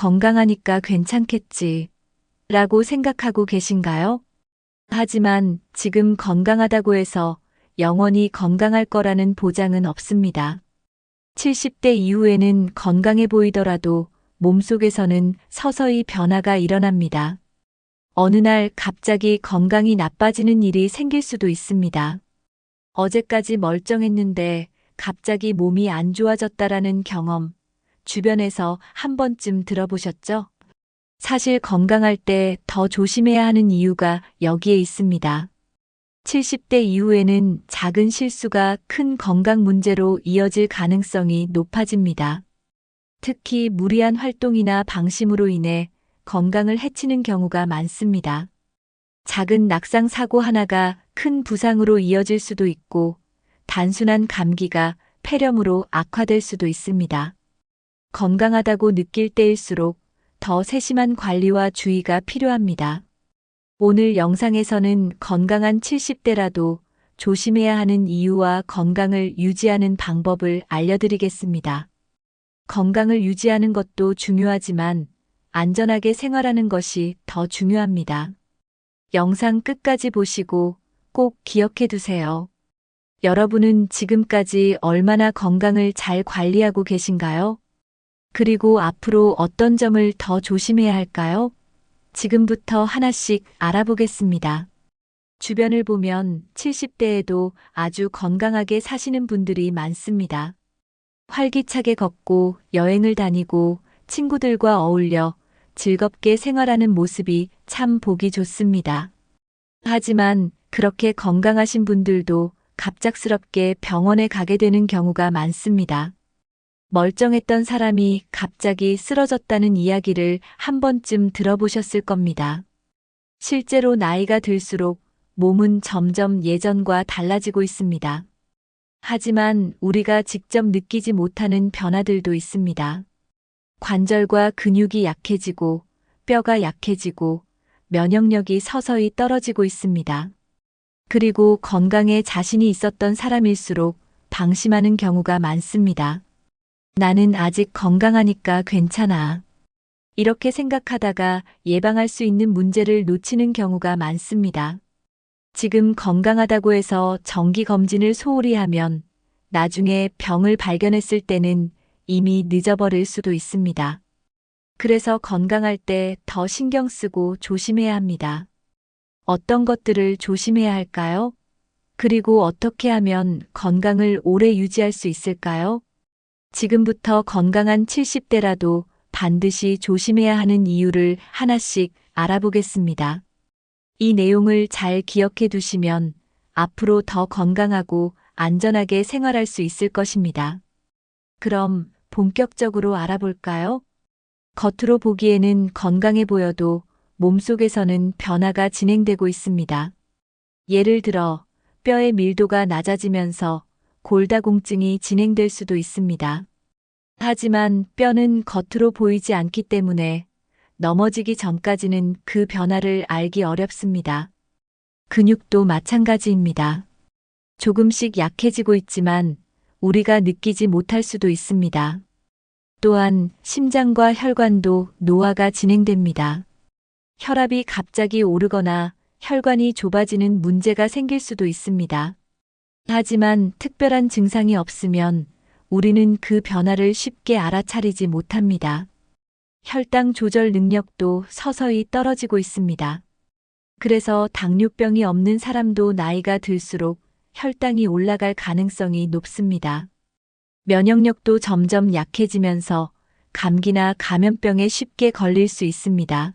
건강하니까 괜찮겠지 라고 생각하고 계신가요? 하지만 지금 건강하다고 해서 영원히 건강할 거라는 보장은 없습니다. 70대 이후에는 건강해 보이더라도 몸속에서는 서서히 변화가 일어납니다. 어느 날 갑자기 건강이 나빠지는 일이 생길 수도 있습니다. 어제까지 멀쩡했는데 갑자기 몸이 안 좋아졌다라는 경험, 주변에서 한 번쯤 들어보셨죠? 사실 건강할 때 더 조심해야 하는 이유가 여기에 있습니다. 70대 이후에는 작은 실수가 큰 건강 문제로 이어질 가능성이 높아집니다. 특히 무리한 활동이나 방심으로 인해 건강을 해치는 경우가 많습니다. 작은 낙상 사고 하나가 큰 부상으로 이어질 수도 있고, 단순한 감기가 폐렴으로 악화될 수도 있습니다. 건강하다고 느낄 때일수록 더 세심한 관리와 주의가 필요합니다. 오늘 영상에서는 건강한 70대라도 조심해야 하는 이유와 건강을 유지하는 방법을 알려드리겠습니다. 건강을 유지하는 것도 중요하지만 안전하게 생활하는 것이 더 중요합니다. 영상 끝까지 보시고 꼭 기억해 두세요. 여러분은 지금까지 얼마나 건강을 잘 관리하고 계신가요? 그리고 앞으로 어떤 점을 더 조심해야 할까요? 지금부터 하나씩 알아보겠습니다. 주변을 보면 70대에도 아주 건강하게 사시는 분들이 많습니다. 활기차게 걷고 여행을 다니고 친구들과 어울려 즐겁게 생활하는 모습이 참 보기 좋습니다. 하지만 그렇게 건강하신 분들도 갑작스럽게 병원에 가게 되는 경우가 많습니다. 멀쩡했던 사람이 갑자기 쓰러졌다는 이야기를 한 번쯤 들어보셨을 겁니다. 실제로 나이가 들수록 몸은 점점 예전과 달라지고 있습니다. 하지만 우리가 직접 느끼지 못하는 변화들도 있습니다. 관절과 근육이 약해지고 뼈가 약해지고 면역력이 서서히 떨어지고 있습니다. 그리고 건강에 자신이 있었던 사람일수록 방심하는 경우가 많습니다. 나는 아직 건강하니까 괜찮아. 이렇게 생각하다가 예방할 수 있는 문제를 놓치는 경우가 많습니다. 지금 건강하다고 해서 정기검진을 소홀히 하면 나중에 병을 발견했을 때는 이미 늦어버릴 수도 있습니다. 그래서 건강할 때 더 신경 쓰고 조심해야 합니다. 어떤 것들을 조심해야 할까요? 그리고 어떻게 하면 건강을 오래 유지할 수 있을까요? 지금부터 건강한 70대라도 반드시 조심해야 하는 이유를 하나씩 알아보겠습니다. 이 내용을 잘 기억해 두시면 앞으로 더 건강하고 안전하게 생활할 수 있을 것입니다. 그럼 본격적으로 알아볼까요? 겉으로 보기에는 건강해 보여도 몸속에서는 변화가 진행되고 있습니다. 예를 들어 뼈의 밀도가 낮아지면서 골다공증이 진행될 수도 있습니다. 하지만 뼈는 겉으로 보이지 않기 때문에 넘어지기 전까지는 그 변화를 알기 어렵습니다. 근육도 마찬가지입니다. 조금씩 약해지고 있지만 우리가 느끼지 못할 수도 있습니다. 또한 심장과 혈관도 노화가 진행됩니다. 혈압이 갑자기 오르거나 혈관이 좁아지는 문제가 생길 수도 있습니다. 하지만 특별한 증상이 없으면 우리는 그 변화를 쉽게 알아차리지 못합니다. 혈당 조절 능력도 서서히 떨어지고 있습니다. 그래서 당뇨병이 없는 사람도 나이가 들수록 혈당이 올라갈 가능성이 높습니다. 면역력도 점점 약해지면서 감기나 감염병에 쉽게 걸릴 수 있습니다.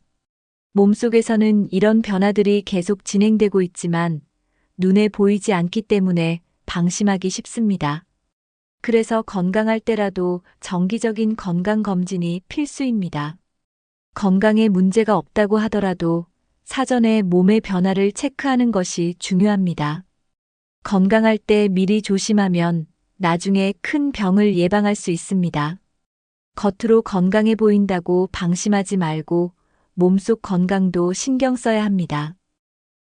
몸속에서는 이런 변화들이 계속 진행되고 있지만 눈에 보이지 않기 때문에 방심하기 쉽습니다. 그래서 건강할 때라도 정기적인 건강검진이 필수입니다. 건강에 문제가 없다고 하더라도 사전에 몸의 변화를 체크하는 것이 중요합니다. 건강할 때 미리 조심하면 나중에 큰 병을 예방할 수 있습니다. 겉으로 건강해 보인다고 방심하지 말고 몸속 건강도 신경 써야 합니다.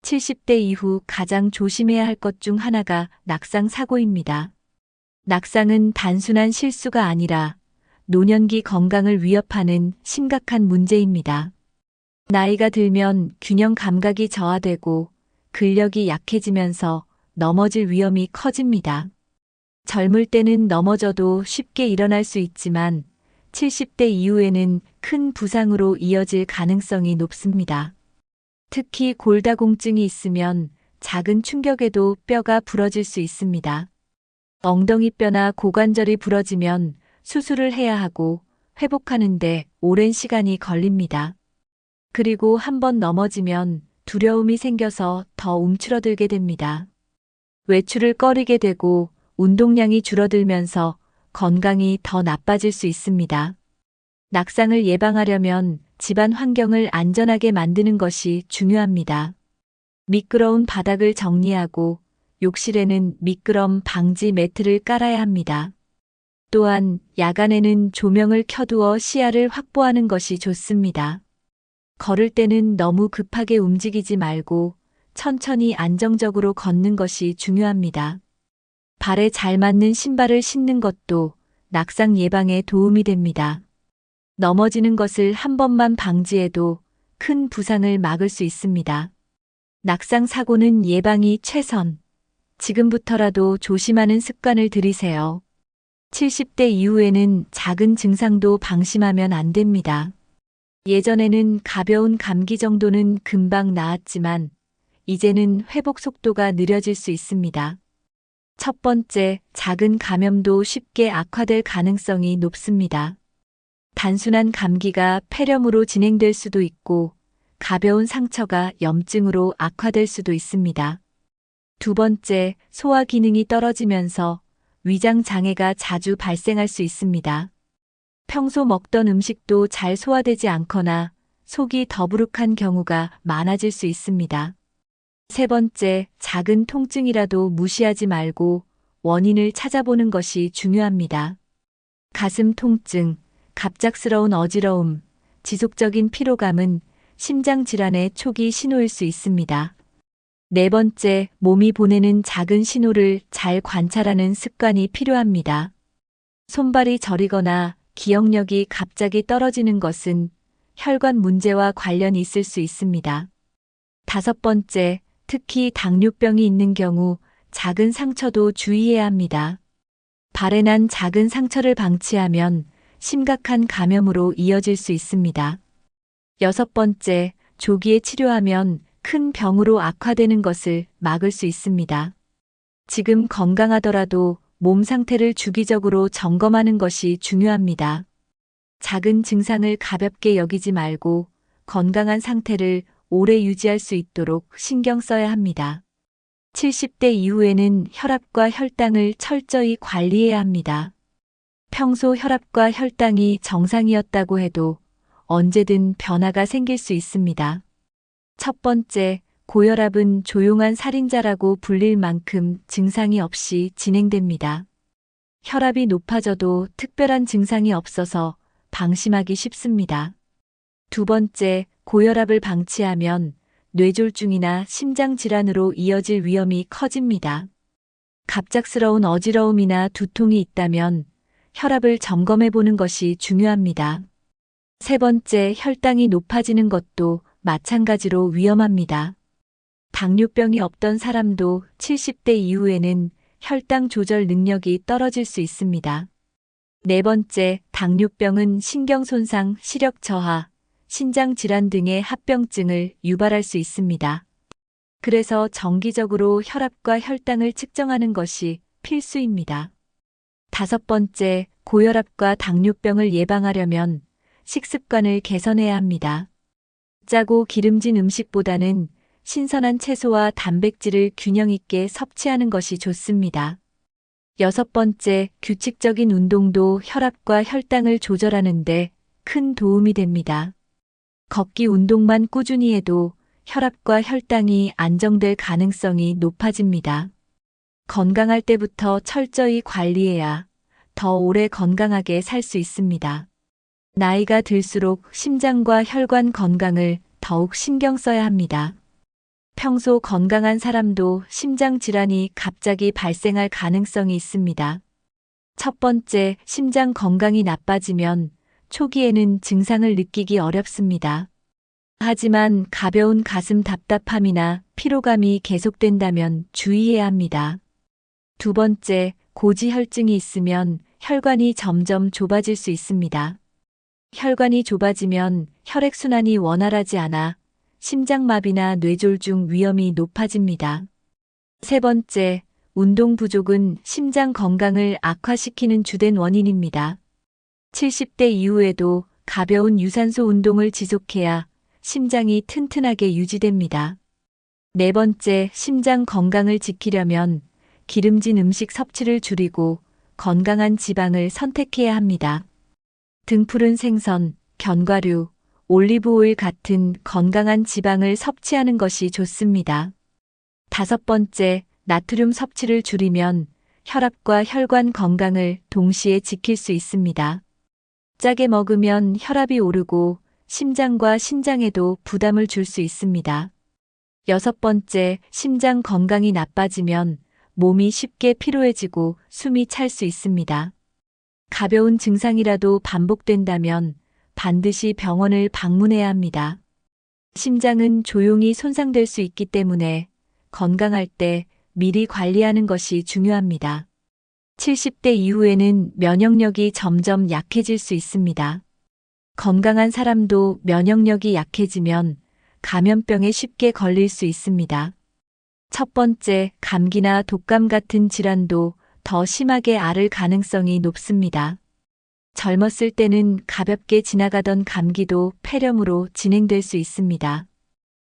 70대 이후 가장 조심해야 할 것 중 하나가 낙상 사고입니다. 낙상은 단순한 실수가 아니라 노년기 건강을 위협하는 심각한 문제입니다. 나이가 들면 균형 감각이 저하되고 근력이 약해지면서 넘어질 위험이 커집니다. 젊을 때는 넘어져도 쉽게 일어날 수 있지만 70대 이후에는 큰 부상으로 이어질 가능성이 높습니다. 특히 골다공증이 있으면 작은 충격에도 뼈가 부러질 수 있습니다. 엉덩이뼈나 고관절이 부러지면 수술을 해야 하고 회복하는데 오랜 시간이 걸립니다. 그리고 한번 넘어지면 두려움이 생겨서 더 움츠러들게 됩니다. 외출을 꺼리게 되고 운동량이 줄어들면서 건강이 더 나빠질 수 있습니다. 낙상을 예방하려면 집안 환경을 안전하게 만드는 것이 중요합니다. 미끄러운 바닥을 정리하고 욕실에는 미끄럼 방지 매트를 깔아야 합니다. 또한 야간에는 조명을 켜두어 시야를 확보하는 것이 좋습니다. 걸을 때는 너무 급하게 움직이지 말고 천천히 안정적으로 걷는 것이 중요합니다. 발에 잘 맞는 신발을 신는 것도 낙상 예방에 도움이 됩니다. 넘어지는 것을 한 번만 방지해도 큰 부상을 막을 수 있습니다. 낙상 사고는 예방이 최선. 지금부터라도 조심하는 습관을 들이세요. 70대 이후에는 작은 증상도 방심하면 안 됩니다. 예전에는 가벼운 감기 정도는 금방 나았지만 이제는 회복 속도가 느려질 수 있습니다. 첫 번째, 작은 감염도 쉽게 악화될 가능성이 높습니다. 단순한 감기가 폐렴으로 진행될 수도 있고 가벼운 상처가 염증으로 악화될 수도 있습니다. 두 번째, 소화 기능이 떨어지면서 위장 장애가 자주 발생할 수 있습니다. 평소 먹던 음식도 잘 소화되지 않거나 속이 더부룩한 경우가 많아질 수 있습니다. 세 번째, 작은 통증이라도 무시하지 말고 원인을 찾아보는 것이 중요합니다. 가슴 통증, 갑작스러운 어지러움, 지속적인 피로감은 심장 질환의 초기 신호일 수 있습니다. 네 번째, 몸이 보내는 작은 신호를 잘 관찰하는 습관이 필요합니다. 손발이 저리거나 기억력이 갑자기 떨어지는 것은 혈관 문제와 관련이 있을 수 있습니다. 다섯 번째, 특히 당뇨병이 있는 경우 작은 상처도 주의해야 합니다. 발에 난 작은 상처를 방치하면 심각한 감염으로 이어질 수 있습니다. 여섯 번째, 조기에 치료하면 큰 병으로 악화되는 것을 막을 수 있습니다. 지금 건강하더라도 몸 상태를 주기적으로 점검하는 것이 중요합니다. 작은 증상을 가볍게 여기지 말고 건강한 상태를 오래 유지할 수 있도록 신경 써야 합니다. 70대 이후에는 혈압과 혈당을 철저히 관리해야 합니다. 평소 혈압과 혈당이 정상이었다고 해도 언제든 변화가 생길 수 있습니다. 첫 번째, 고혈압은 조용한 살인자라고 불릴 만큼 증상이 없이 진행됩니다. 혈압이 높아져도 특별한 증상이 없어서 방심하기 쉽습니다. 두 번째, 고혈압을 방치하면 뇌졸중이나 심장질환으로 이어질 위험이 커집니다. 갑작스러운 어지러움이나 두통이 있다면 혈압을 점검해 보는 것이 중요합니다. 세 번째, 혈당이 높아지는 것도 마찬가지로 위험합니다. 당뇨병이 없던 사람도 70대 이후에는 혈당 조절 능력이 떨어질 수 있습니다. 네 번째, 당뇨병은 신경손상, 시력 저하, 신장 질환 등의 합병증을 유발할 수 있습니다. 그래서 정기적으로 혈압과 혈당을 측정하는 것이 필수입니다. 다섯 번째, 고혈압과 당뇨병을 예방하려면 식습관을 개선해야 합니다. 짜고 기름진 음식보다는 신선한 채소와 단백질을 균형 있게 섭취하는 것이 좋습니다. 여섯 번째, 규칙적인 운동도 혈압과 혈당을 조절하는데 큰 도움이 됩니다. 걷기 운동만 꾸준히 해도 혈압과 혈당이 안정될 가능성이 높아집니다. 건강할 때부터 철저히 관리해야 더 오래 건강하게 살 수 있습니다. 나이가 들수록 심장과 혈관 건강을 더욱 신경 써야 합니다. 평소 건강한 사람도 심장 질환이 갑자기 발생할 가능성이 있습니다. 첫 번째, 심장 건강이 나빠지면 초기에는 증상을 느끼기 어렵습니다. 하지만 가벼운 가슴 답답함이나 피로감이 계속된다면 주의해야 합니다. 두 번째, 고지혈증이 있으면 혈관이 점점 좁아질 수 있습니다. 혈관이 좁아지면 혈액순환이 원활하지 않아 심장마비나 뇌졸중 위험이 높아집니다. 세 번째, 운동 부족은 심장 건강을 악화시키는 주된 원인입니다. 70대 이후에도 가벼운 유산소 운동을 지속해야 심장이 튼튼하게 유지됩니다. 네 번째, 심장 건강을 지키려면 기름진 음식 섭취를 줄이고 건강한 지방을 선택해야 합니다. 등푸른 생선, 견과류, 올리브오일 같은 건강한 지방을 섭취하는 것이 좋습니다. 다섯 번째, 나트륨 섭취를 줄이면 혈압과 혈관 건강을 동시에 지킬 수 있습니다. 짜게 먹으면 혈압이 오르고 심장과 신장에도 부담을 줄 수 있습니다. 여섯 번째, 심장 건강이 나빠지면 몸이 쉽게 피로해지고 숨이 찰 수 있습니다. 가벼운 증상이라도 반복된다면 반드시 병원을 방문해야 합니다. 심장은 조용히 손상될 수 있기 때문에 건강할 때 미리 관리하는 것이 중요합니다. 70대 이후에는 면역력이 점점 약해질 수 있습니다. 건강한 사람도 면역력이 약해지면 감염병에 쉽게 걸릴 수 있습니다. 첫 번째, 감기나 독감 같은 질환도 더 심하게 앓을 가능성이 높습니다. 젊었을 때는 가볍게 지나가던 감기도 폐렴으로 진행될 수 있습니다.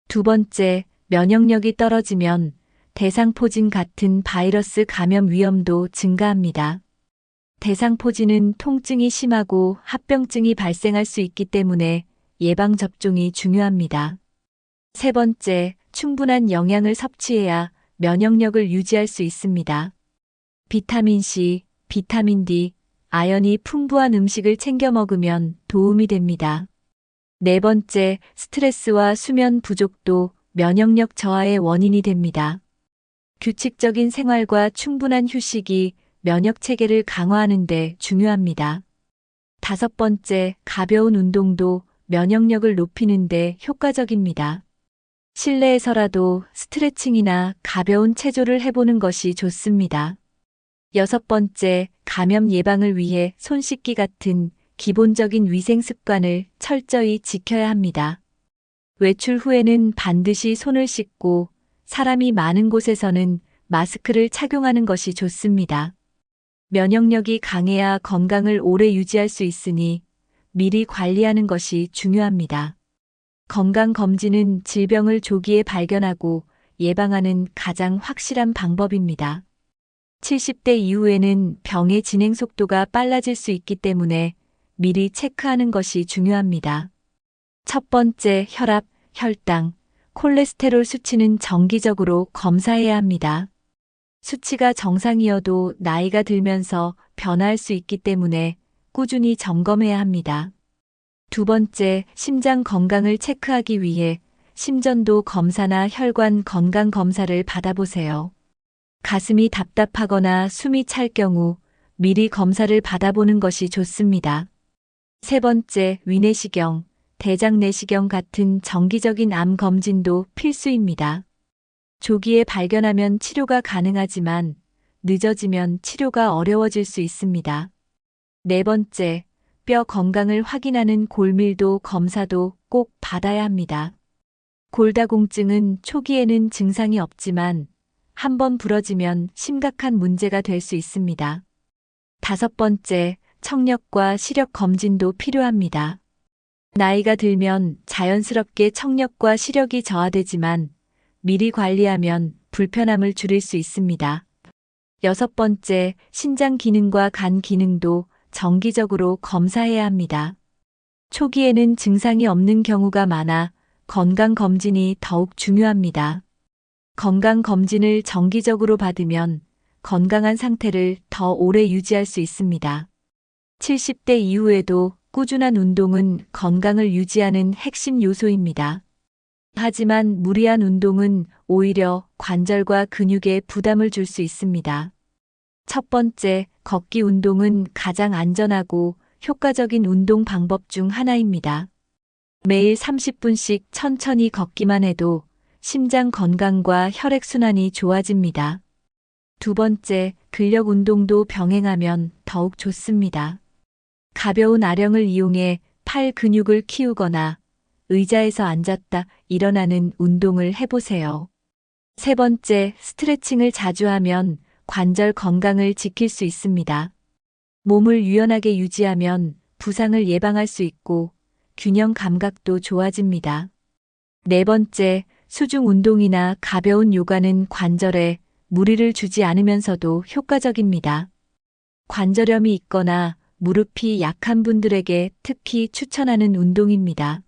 두 번째, 면역력이 떨어지면 대상포진 같은 바이러스 감염 위험도 증가합니다. 대상포진은 통증이 심하고 합병증이 발생할 수 있기 때문에 예방접종이 중요합니다. 세 번째, 충분한 영양을 섭취해야 면역력을 유지할 수 있습니다. 비타민C, 비타민 D, 아연이 풍부한 음식을 챙겨 먹으면 도움이 됩니다. 네 번째, 스트레스와 수면 부족도 면역력 저하의 원인이 됩니다. 규칙적인 생활과 충분한 휴식이 면역 체계를 강화하는 데 중요합니다. 다섯 번째, 가벼운 운동도 면역력을 높이는 데 효과적입니다. 실내에서라도 스트레칭이나 가벼운 체조를 해보는 것이 좋습니다. 여섯 번째, 감염 예방을 위해 손 씻기 같은 기본적인 위생 습관을 철저히 지켜야 합니다. 외출 후에는 반드시 손을 씻고 사람이 많은 곳에서는 마스크를 착용하는 것이 좋습니다. 면역력이 강해야 건강을 오래 유지할 수 있으니 미리 관리하는 것이 중요합니다. 건강검진은 질병을 조기에 발견하고 예방하는 가장 확실한 방법입니다. 70대 이후에는 병의 진행 속도가 빨라질 수 있기 때문에 미리 체크하는 것이 중요합니다. 첫 번째, 혈압, 혈당, 콜레스테롤 수치는 정기적으로 검사해야 합니다. 수치가 정상이어도 나이가 들면서 변화할 수 있기 때문에 꾸준히 점검해야 합니다. 두 번째, 심장 건강을 체크하기 위해 심전도 검사나 혈관 건강 검사를 받아보세요. 가슴이 답답하거나 숨이 찰 경우 미리 검사를 받아보는 것이 좋습니다. 세 번째, 위내시경, 대장내시경 같은 정기적인 암 검진도 필수입니다. 조기에 발견하면 치료가 가능하지만 늦어지면 치료가 어려워질 수 있습니다. 네 번째, 뼈 건강을 확인하는 골밀도 검사도 꼭 받아야 합니다. 골다공증은 초기에는 증상이 없지만 한번 부러지면 심각한 문제가 될 수 있습니다. 다섯 번째, 청력과 시력 검진도 필요합니다. 나이가 들면 자연스럽게 청력과 시력이 저하되지만 미리 관리하면 불편함을 줄일 수 있습니다. 여섯 번째, 신장 기능과 간 기능도 정기적으로 검사해야 합니다. 초기에는 증상이 없는 경우가 많아 건강검진이 더욱 중요합니다. 건강검진을 정기적으로 받으면 건강한 상태를 더 오래 유지할 수 있습니다. 70대 이후에도 꾸준한 운동은 건강을 유지하는 핵심 요소입니다. 하지만 무리한 운동은 오히려 관절과 근육에 부담을 줄 수 있습니다. 첫 번째, 걷기 운동은 가장 안전하고 효과적인 운동 방법 중 하나입니다. 매일 30분씩 천천히 걷기만 해도 심장 건강과 혈액순환이 좋아집니다. 두 번째, 근력 운동도 병행하면 더욱 좋습니다. 가벼운 아령을 이용해 팔 근육을 키우거나 의자에서 앉았다 일어나는 운동을 해보세요. 세 번째, 스트레칭을 자주 하면 관절 건강을 지킬 수 있습니다. 몸을 유연하게 유지하면 부상을 예방할 수 있고 균형 감각도 좋아집니다. 네 번째, 수중 운동이나 가벼운 요가는 관절에 무리를 주지 않으면서도 효과적입니다. 관절염이 있거나 무릎이 약한 분들에게 특히 추천하는 운동입니다.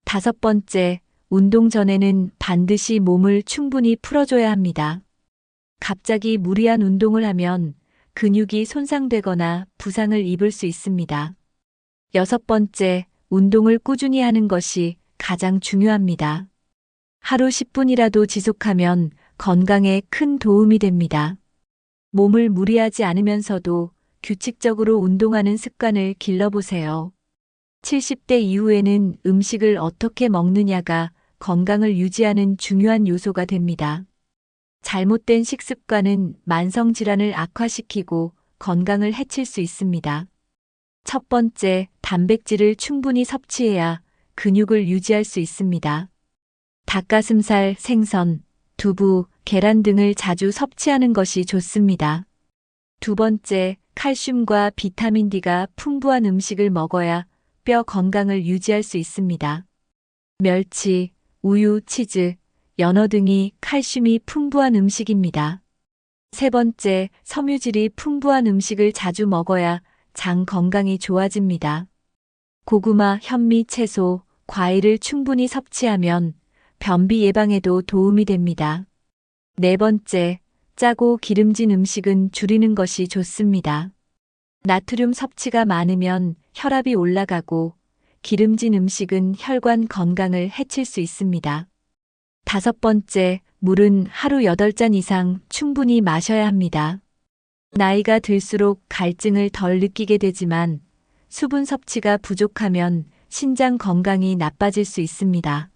다섯 번째, 운동 전에는 반드시 몸을 충분히 풀어줘야 합니다. 갑자기 무리한 운동을 하면 근육이 손상되거나 부상을 입을 수 있습니다. 여섯 번째, 운동을 꾸준히 하는 것이 가장 중요합니다. 하루 10분이라도 지속하면 건강에 큰 도움이 됩니다. 몸을 무리하지 않으면서도 규칙적으로 운동하는 습관을 길러보세요. 70대 이후에는 음식을 어떻게 먹느냐가 건강을 유지하는 중요한 요소가 됩니다. 잘못된 식습관은 만성 질환을 악화시키고 건강을 해칠 수 있습니다. 첫 번째, 단백질을 충분히 섭취해야 근육을 유지할 수 있습니다. 닭가슴살, 생선, 두부, 계란 등을 자주 섭취하는 것이 좋습니다. 두 번째, 칼슘과 비타민 D가 풍부한 음식을 먹어야 뼈 건강을 유지할 수 있습니다. 멸치, 우유, 치즈, 연어 등이 칼슘이 풍부한 음식입니다. 세 번째, 섬유질이 풍부한 음식을 자주 먹어야 장 건강이 좋아집니다. 고구마, 현미, 채소, 과일을 충분히 섭취하면 변비 예방에도 도움이 됩니다. 네 번째, 짜고 기름진 음식은 줄이는 것이 좋습니다. 나트륨 섭취가 많으면 혈압이 올라가고 기름진 음식은 혈관 건강을 해칠 수 있습니다. 다섯 번째, 물은 하루 8잔 이상 충분히 마셔야 합니다. 나이가 들수록 갈증을 덜 느끼게 되지만 수분 섭취가 부족하면 신장 건강이 나빠질 수 있습니다.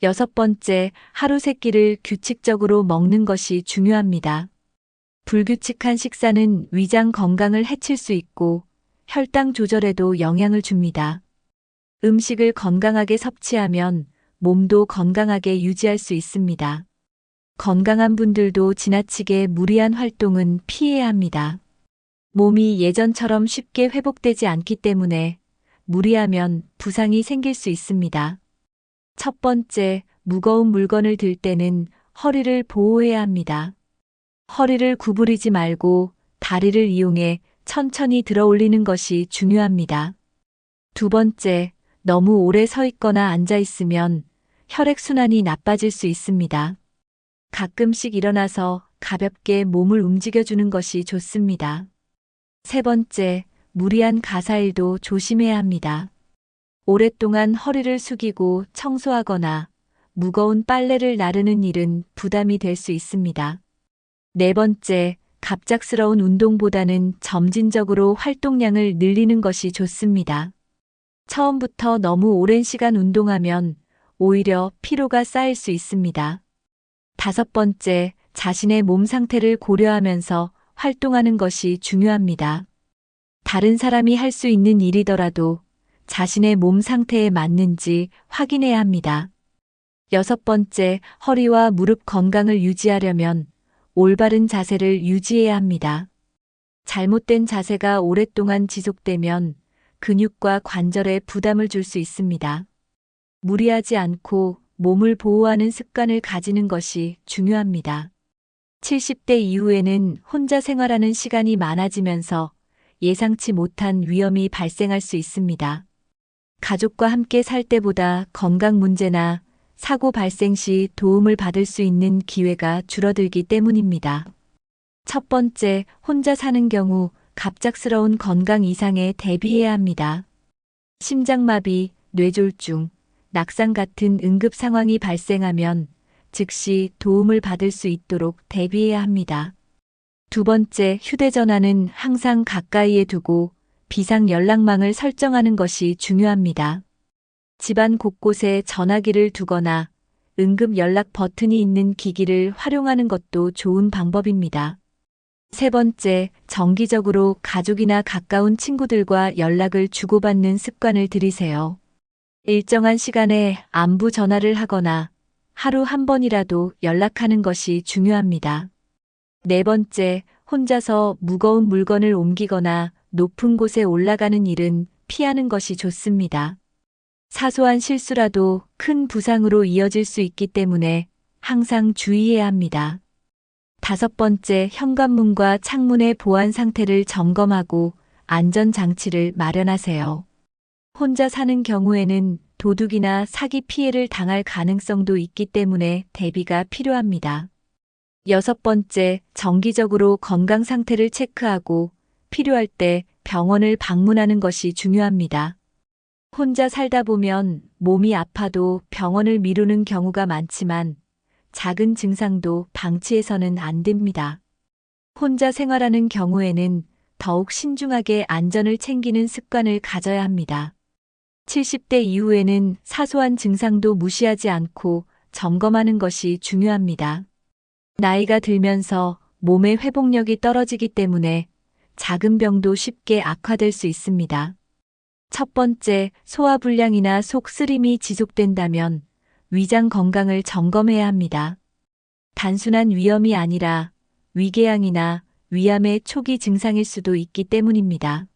여섯 번째, 하루 3끼를 규칙적으로 먹는 것이 중요합니다. 불규칙한 식사는 위장 건강을 해칠 수 있고 혈당 조절에도 영향을 줍니다. 음식을 건강하게 섭취하면 몸도 건강하게 유지할 수 있습니다. 건강한 분들도 지나치게 무리한 활동은 피해야 합니다. 몸이 예전처럼 쉽게 회복되지 않기 때문에 무리하면 부상이 생길 수 있습니다. 첫 번째, 무거운 물건을 들 때는 허리를 보호해야 합니다. 허리를 구부리지 말고 다리를 이용해 천천히 들어 올리는 것이 중요합니다. 두 번째, 너무 오래 서 있거나 앉아 있으면 혈액순환이 나빠질 수 있습니다. 가끔씩 일어나서 가볍게 몸을 움직여주는 것이 좋습니다. 세 번째, 무리한 가사일도 조심해야 합니다. 오랫동안 허리를 숙이고 청소하거나 무거운 빨래를 나르는 일은 부담이 될 수 있습니다. 네 번째, 갑작스러운 운동보다는 점진적으로 활동량을 늘리는 것이 좋습니다. 처음부터 너무 오랜 시간 운동하면 오히려 피로가 쌓일 수 있습니다. 다섯 번째, 자신의 몸 상태를 고려하면서 활동하는 것이 중요합니다. 다른 사람이 할 수 있는 일이더라도 자신의 몸 상태에 맞는지 확인해야 합니다. 여섯 번째, 허리와 무릎 건강을 유지하려면 올바른 자세를 유지해야 합니다. 잘못된 자세가 오랫동안 지속되면 근육과 관절에 부담을 줄 수 있습니다. 무리하지 않고 몸을 보호하는 습관을 가지는 것이 중요합니다. 70대 이후에는 혼자 생활하는 시간이 많아지면서 예상치 못한 위험이 발생할 수 있습니다. 가족과 함께 살 때보다 건강 문제나 사고 발생 시 도움을 받을 수 있는 기회가 줄어들기 때문입니다. 첫 번째, 혼자 사는 경우 갑작스러운 건강 이상에 대비해야 합니다. 심장마비, 뇌졸중, 낙상 같은 응급 상황이 발생하면 즉시 도움을 받을 수 있도록 대비해야 합니다. 두 번째, 휴대전화는 항상 가까이에 두고 비상 연락망을 설정하는 것이 중요합니다. 집안 곳곳에 전화기를 두거나 응급 연락 버튼이 있는 기기를 활용하는 것도 좋은 방법입니다. 세 번째, 정기적으로 가족이나 가까운 친구들과 연락을 주고받는 습관을 들이세요. 일정한 시간에 안부 전화를 하거나 하루 한 번이라도 연락하는 것이 중요합니다. 네 번째, 혼자서 무거운 물건을 옮기거나 높은 곳에 올라가는 일은 피하는 것이 좋습니다. 사소한 실수라도 큰 부상으로 이어질 수 있기 때문에 항상 주의해야 합니다. 다섯 번째, 현관문과 창문의 보안 상태를 점검하고 안전장치를 마련하세요. 혼자 사는 경우에는 도둑이나 사기 피해를 당할 가능성도 있기 때문에 대비가 필요합니다. 여섯 번째, 정기적으로 건강 상태를 체크하고 필요할 때 병원을 방문하는 것이 중요합니다. 혼자 살다 보면 몸이 아파도 병원을 미루는 경우가 많지만 작은 증상도 방치해서는 안 됩니다. 혼자 생활하는 경우에는 더욱 신중하게 안전을 챙기는 습관을 가져야 합니다. 70대 이후에는 사소한 증상도 무시하지 않고 점검하는 것이 중요합니다. 나이가 들면서 몸의 회복력이 떨어지기 때문에 작은 병도 쉽게 악화될 수 있습니다. 첫 번째, 소화불량이나 속쓰림이 지속된다면 위장 건강을 점검해야 합니다. 단순한 위염이 아니라 위궤양이나 위암의 초기 증상일 수도 있기 때문입니다.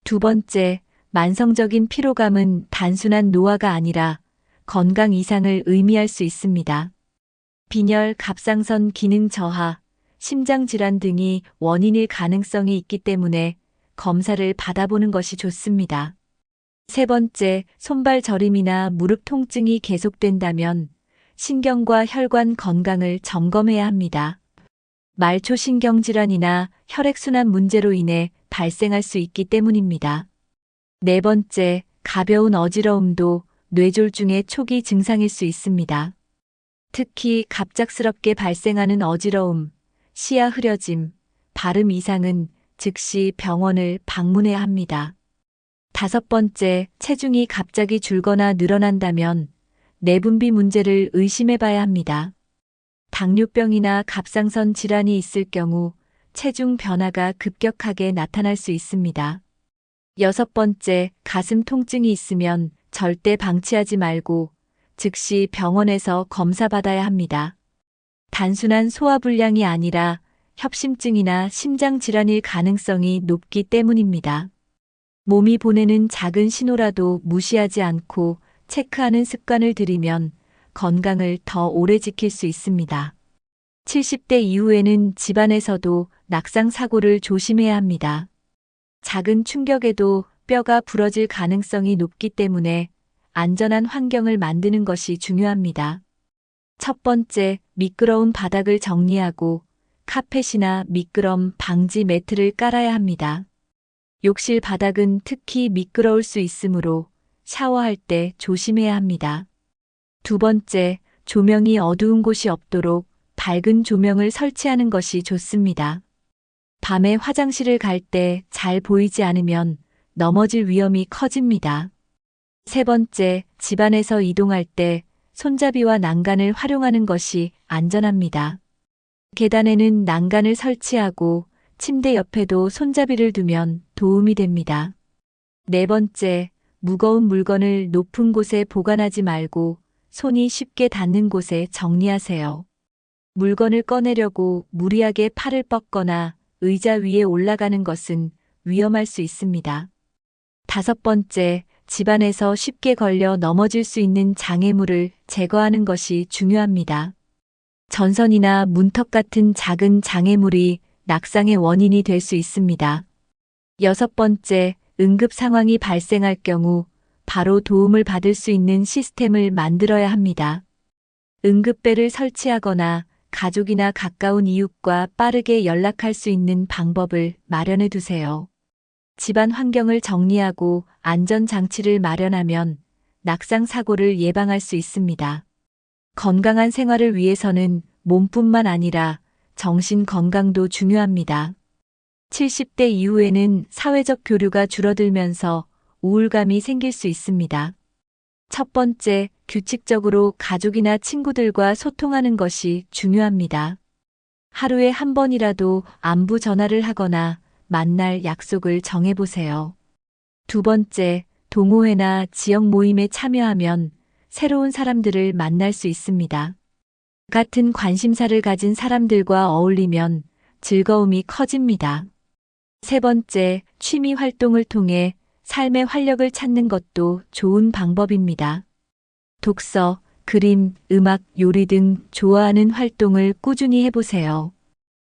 두 번째, 만성적인 피로감은 단순한 노화가 아니라 건강 이상을 의미할 수 있습니다. 빈혈, 갑상선 기능 저하, 심장질환 등이 원인일 가능성이 있기 때문에 검사를 받아보는 것이 좋습니다. 세 번째, 손발 저림이나 무릎 통증이 계속된다면 신경과 혈관 건강을 점검해야 합니다. 말초신경질환이나 혈액순환 문제로 인해 발생할 수 있기 때문입니다. 네 번째, 가벼운 어지러움도 뇌졸중의 초기 증상일 수 있습니다. 특히 갑작스럽게 발생하는 어지러움, 시야 흐려짐, 발음 이상은 즉시 병원을 방문해야 합니다. 다섯 번째, 체중이 갑자기 줄거나 늘어난다면 내분비 문제를 의심해 봐야 합니다. 당뇨병이나 갑상선 질환이 있을 경우 체중 변화가 급격하게 나타날 수 있습니다. 여섯 번째, 가슴 통증이 있으면 절대 방치하지 말고 즉시 병원에서 검사받아야 합니다. 단순한 소화불량이 아니라 협심증이나 심장질환일 가능성이 높기 때문입니다. 몸이 보내는 작은 신호라도 무시하지 않고 체크하는 습관을 들이면 건강을 더 오래 지킬 수 있습니다. 70대 이후에는 집안에서도 낙상 사고를 조심해야 합니다. 작은 충격에도 뼈가 부러질 가능성이 높기 때문에 안전한 환경을 만드는 것이 중요합니다. 첫 번째, 미끄러운 바닥을 정리하고 카펫이나 미끄럼 방지 매트를 깔아야 합니다. 욕실 바닥은 특히 미끄러울 수 있으므로 샤워할 때 조심해야 합니다. 두 번째, 조명이 어두운 곳이 없도록 밝은 조명을 설치하는 것이 좋습니다. 밤에 화장실을 갈 때 잘 보이지 않으면 넘어질 위험이 커집니다. 세 번째, 집안에서 이동할 때 손잡이와 난간을 활용하는 것이 안전합니다. 계단에는 난간을 설치하고 침대 옆에도 손잡이를 두면 도움이 됩니다. 네 번째, 무거운 물건을 높은 곳에 보관하지 말고 손이 쉽게 닿는 곳에 정리하세요. 물건을 꺼내려고 무리하게 팔을 뻗거나 의자 위에 올라가는 것은 위험할 수 있습니다. 다섯 번째, 집안에서 쉽게 걸려 넘어질 수 있는 장애물을 제거하는 것이 중요합니다. 전선이나 문턱 같은 작은 장애물이 낙상의 원인이 될 수 있습니다. 여섯 번째, 응급 상황이 발생할 경우 바로 도움을 받을 수 있는 시스템을 만들어야 합니다. 응급벨을 설치하거나 가족이나 가까운 이웃과 빠르게 연락할 수 있는 방법을 마련해 두세요. 집안 환경을 정리하고 안전장치를 마련하면 낙상 사고를 예방할 수 있습니다. 건강한 생활을 위해서는 몸뿐만 아니라 정신 건강도 중요합니다. 70대 이후에는 사회적 교류가 줄어들면서 우울감이 생길 수 있습니다. 첫 번째, 규칙적으로 가족이나 친구들과 소통하는 것이 중요합니다. 하루에 한 번이라도 안부 전화를 하거나 만날 약속을 정해보세요. 두 번째, 동호회나 지역 모임에 참여하면 새로운 사람들을 만날 수 있습니다. 같은 관심사를 가진 사람들과 어울리면 즐거움이 커집니다. 세 번째, 취미 활동을 통해 삶의 활력을 찾는 것도 좋은 방법입니다. 독서, 그림, 음악, 요리 등 좋아하는 활동을 꾸준히 해보세요.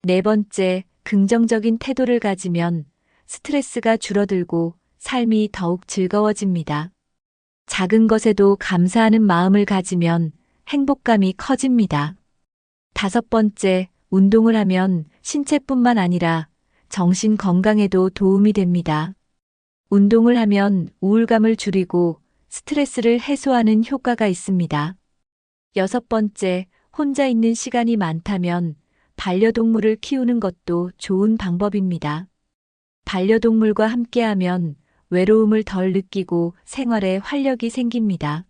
네 번째, 긍정적인 태도를 가지면 스트레스가 줄어들고 삶이 더욱 즐거워집니다. 작은 것에도 감사하는 마음을 가지면 행복감이 커집니다. 다섯 번째, 운동을 하면 신체뿐만 아니라 정신 건강에도 도움이 됩니다. 운동을 하면 우울감을 줄이고 스트레스를 해소하는 효과가 있습니다. 여섯 번째, 혼자 있는 시간이 많다면 반려동물을 키우는 것도 좋은 방법입니다. 반려동물과 함께하면 외로움을 덜 느끼고 생활에 활력이 생깁니다.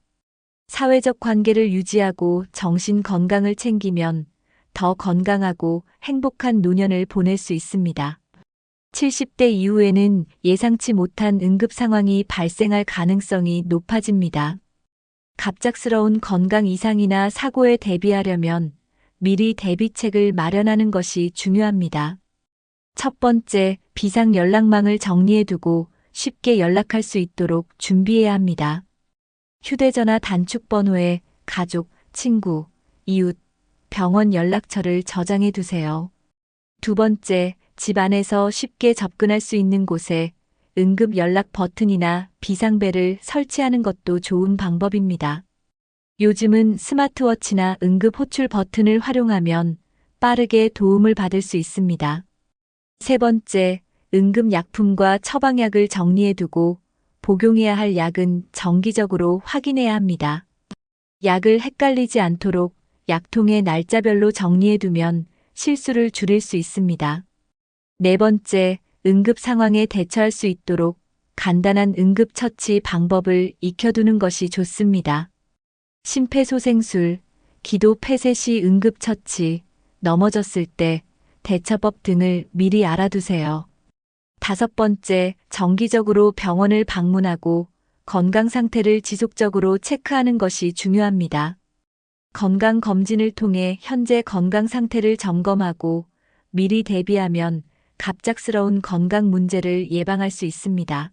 사회적 관계를 유지하고 정신 건강을 챙기면 더 건강하고 행복한 노년을 보낼 수 있습니다. 70대 이후에는 예상치 못한 응급 상황이 발생할 가능성이 높아집니다. 갑작스러운 건강 이상이나 사고에 대비하려면 미리 대비책을 마련하는 것이 중요합니다. 첫 번째, 비상 연락망을 정리해두고 쉽게 연락할 수 있도록 준비해야 합니다. 휴대전화 단축 번호에 가족, 친구, 이웃, 병원 연락처를 저장해 두세요. 두 번째, 집 안에서 쉽게 접근할 수 있는 곳에 응급 연락 버튼이나 비상벨을 설치하는 것도 좋은 방법입니다. 요즘은 스마트워치나 응급 호출 버튼을 활용하면 빠르게 도움을 받을 수 있습니다. 세 번째, 응급 약품과 처방약을 정리해 두고 복용해야 할 약은 정기적으로 확인해야 합니다. 약을 헷갈리지 않도록 약통에 날짜별로 정리해 두면 실수를 줄일 수 있습니다. 네 번째, 응급 상황에 대처할 수 있도록 간단한 응급처치 방법을 익혀두는 것이 좋습니다. 심폐소생술, 기도 폐쇄 시 응급처치, 넘어졌을 때 대처법 등을 미리 알아두세요. 다섯 번째, 정기적으로 병원을 방문하고 건강 상태를 지속적으로 체크하는 것이 중요합니다. 건강검진을 통해 현재 건강 상태를 점검하고 미리 대비하면 갑작스러운 건강 문제를 예방할 수 있습니다.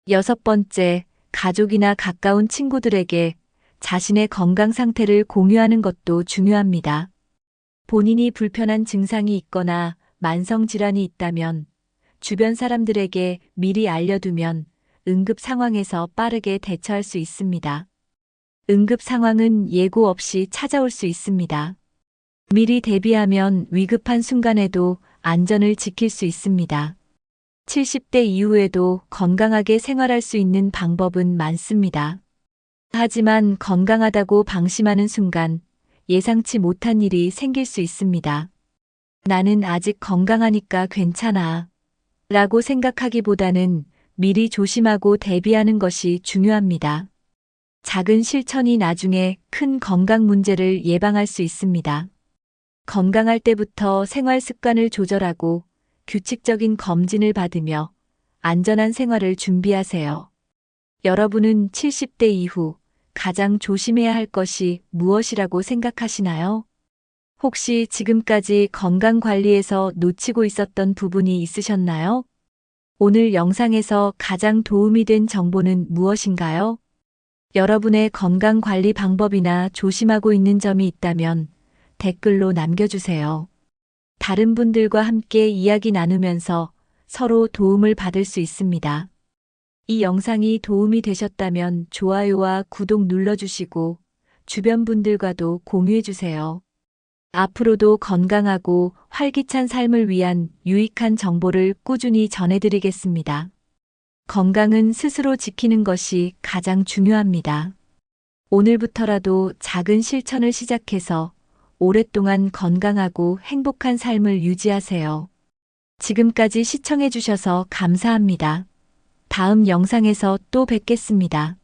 여섯 번째, 가족이나 가까운 친구들에게 자신의 건강 상태를 공유하는 것도 중요합니다. 본인이 불편한 증상이 있거나 만성질환이 있다면 주변 사람들에게 미리 알려두면 응급 상황에서 빠르게 대처할 수 있습니다. 응급 상황은 예고 없이 찾아올 수 있습니다. 미리 대비하면 위급한 순간에도 안전을 지킬 수 있습니다. 70대 이후에도 건강하게 생활할 수 있는 방법은 많습니다. 하지만 건강하다고 방심하는 순간 예상치 못한 일이 생길 수 있습니다. 나는 아직 건강하니까 괜찮아 라고 생각하기보다는 미리 조심하고 대비하는 것이 중요합니다. 작은 실천이 나중에 큰 건강 문제를 예방할 수 있습니다. 건강할 때부터 생활 습관을 조절하고 규칙적인 검진을 받으며 안전한 생활을 준비하세요. 여러분은 70대 이후 가장 조심해야 할 것이 무엇이라고 생각하시나요? 혹시 지금까지 건강 관리에서 놓치고 있었던 부분이 있으셨나요? 오늘 영상에서 가장 도움이 된 정보는 무엇인가요? 여러분의 건강 관리 방법이나 조심하고 있는 점이 있다면 댓글로 남겨주세요. 다른 분들과 함께 이야기 나누면서 서로 도움을 받을 수 있습니다. 이 영상이 도움이 되셨다면 좋아요와 구독 눌러주시고 주변 분들과도 공유해주세요. 앞으로도 건강하고 활기찬 삶을 위한 유익한 정보를 꾸준히 전해드리겠습니다. 건강은 스스로 지키는 것이 가장 중요합니다. 오늘부터라도 작은 실천을 시작해서 오랫동안 건강하고 행복한 삶을 유지하세요. 지금까지 시청해주셔서 감사합니다. 다음 영상에서 또 뵙겠습니다.